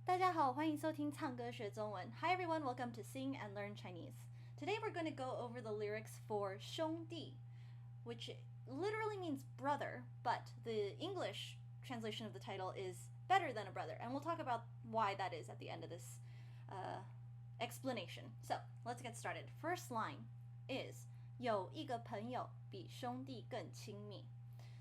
大家好，欢迎收听唱歌学中文。Hi everyone, welcome to Sing and Learn Chinese. Today we're going to go over the lyrics for Xiōngdì, which literally means brother, but the English translation of the title is better than a brother, and we'll talk about why that is at the end of this explanation. So let's get started. First line is 有一个朋友比兄弟更亲密.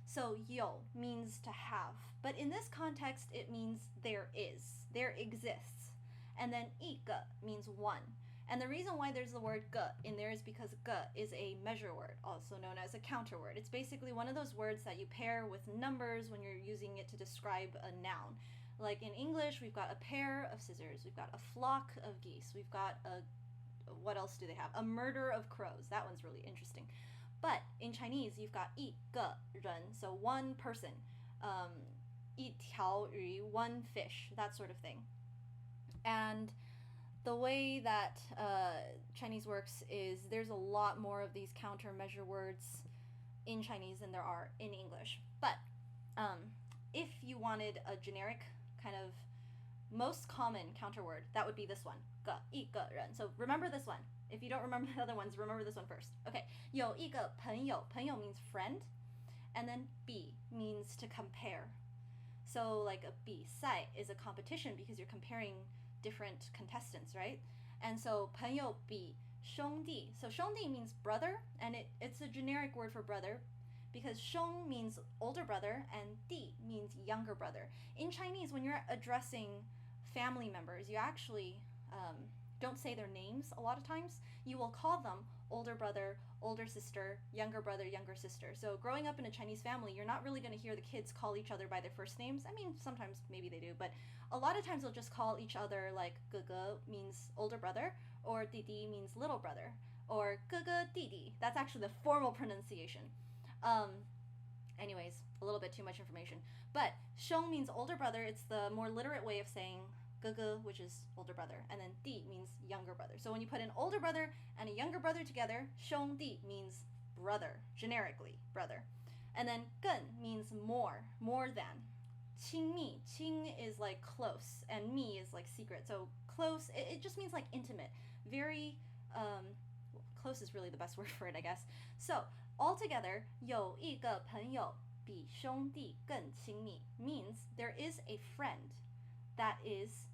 So 有 means to have, but in this context it means there exists. And then 一个 means one. And the reason why there's the word 个 in there is because 个 is a measure word, also known as a counter word. It's basically one of those words that you pair with numbers when you're using it to describe a noun. Like in English, we've got a pair of scissors, we've got a flock of geese, we've got what else do they have? A murder of crows. That one's really interesting. But in Chinese, you've got 一个人, so one person, 一条鱼, one fish, that sort of thing. And the way that Chinese works is there's a lot more of these countermeasure words in Chinese than there are in English. But if you wanted a generic kind of most common counter word, that would be this one, 个, 一个人. So remember this one. If you don't remember the other ones, remember this one first. Okay, 有一个朋友. 朋友 means friend. And then 比 means to compare. So like a 比赛 is a competition because you're comparing different contestants, right? And so 朋友比兄弟. So 兄弟 means brother, and it's a generic word for brother because 兄 means older brother and 弟 means younger brother. In Chinese, when you're addressing family members, you actually don't say their names a lot of times. You will call them older brother, older sister, younger sister. So growing up in a Chinese family, you're not really going to hear the kids call each other by their first names. I mean, sometimes maybe they do, but a lot of times they'll just call each other like 哥哥 means older brother, or 弟弟 means little brother, or 哥哥弟弟. That's actually the formal pronunciation. Anyways, a little bit too much information. But 兄 means older brother. It's the more literate way of saying 哥哥, which is older brother, and then 弟 means younger brother. So when you put an older brother and a younger brother together, 兄弟 means brother, generically brother. And then 更 means more than. 亲密, 亲 is like close, and 密 is like secret. So close, it just means like intimate. Very, close is really the best word for it, I guess. So altogether, 有一个朋友比兄弟更亲密 means there is a friend that is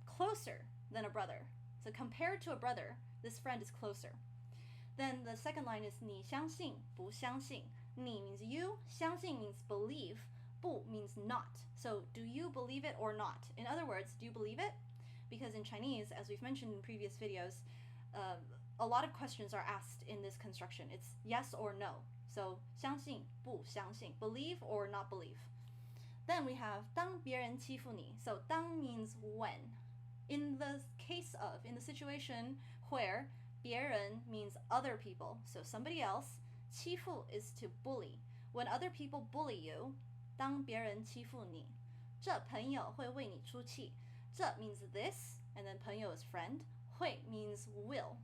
closer than a brother. So compared to a brother, this friend is closer. Then the second line is 你相信不相信. 你 means you, 相信 means believe, 不 means not. So do you believe it or not? In other words, do you believe it? Because in Chinese, as we've mentioned in previous videos, a lot of questions are asked in this construction. It's yes or no. So 相信不相信, believe or not believe. Then we have 当别人欺负你. So 当 means when. In the case of, in the situation where 别人 means other people, so somebody else, 欺负 is to bully. When other people bully you, 当别人欺负你. 这朋友会为你出气. 这 means this, and then 朋友 is friend. 会 means will.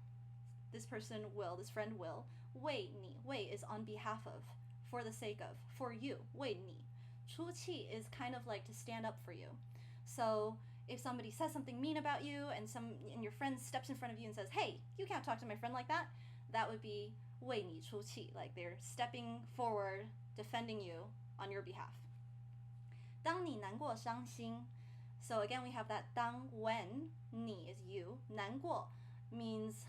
This person will, this friend will. 为你, 为 is on behalf of, for the sake of, for you, 为你. 出气 is kind of like to stand up for you. So if somebody says something mean about you and your friend steps in front of you and says, hey, you can't talk to my friend like that, that would be 为你出气, like they're stepping forward, defending you on your behalf. 当你难过伤心. So again, we have that 当 when, 你 is you, 难过 means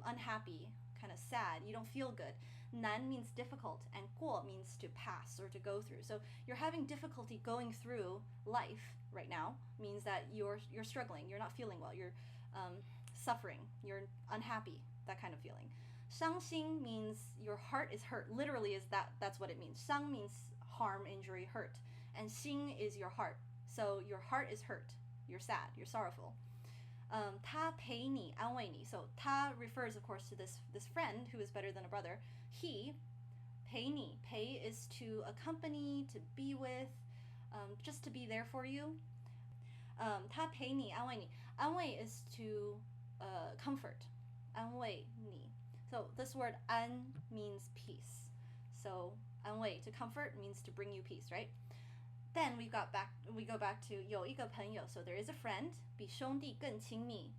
unhappy, kind of sad, you don't feel good. 难 means difficult, and 过 means to pass or to go through. So you're having difficulty going through life right now, means that you're struggling, you're not feeling well, you're suffering, you're unhappy, that kind of feeling. 伤心 means your heart is hurt. Literally is that's what it means. 伤 means harm, injury, hurt, and 心 is your heart. So your heart is hurt, you're sad, you're sorrowful. 他陪你安慰你. So 他 refers, of course, to this friend who is better than a brother. He 陪你. Pei is to accompany, to be with, just to be there for you. 他陪你安慰你. 安慰 is to comfort. 安慰你. So this word 安 means peace. So 安慰, to comfort, means to bring you peace, right? Then we go back to 有一个朋友, so there is a friend, 比兄弟更亲密,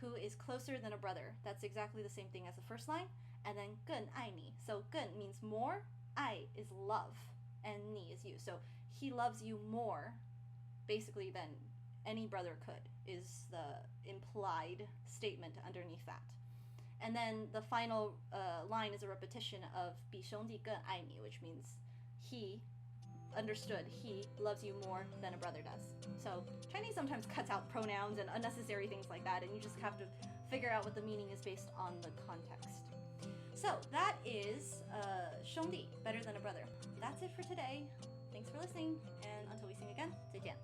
who is closer than a brother. That's exactly the same thing as the first line. And then 更爱你. So 更 means more, 爱 is love, and 你 is you. So he loves you more, basically, than any brother could, is the implied statement underneath that. And then the final line is a repetition of 比兄弟更爱你, which means he understood he loves you more than a brother does. So Chinese sometimes cuts out pronouns and unnecessary things like that, and you just have to figure out what the meaning is based on the context. So that is 兄弟, better than a brother. That's it for today. Thanks for listening, and until we sing again, 再见.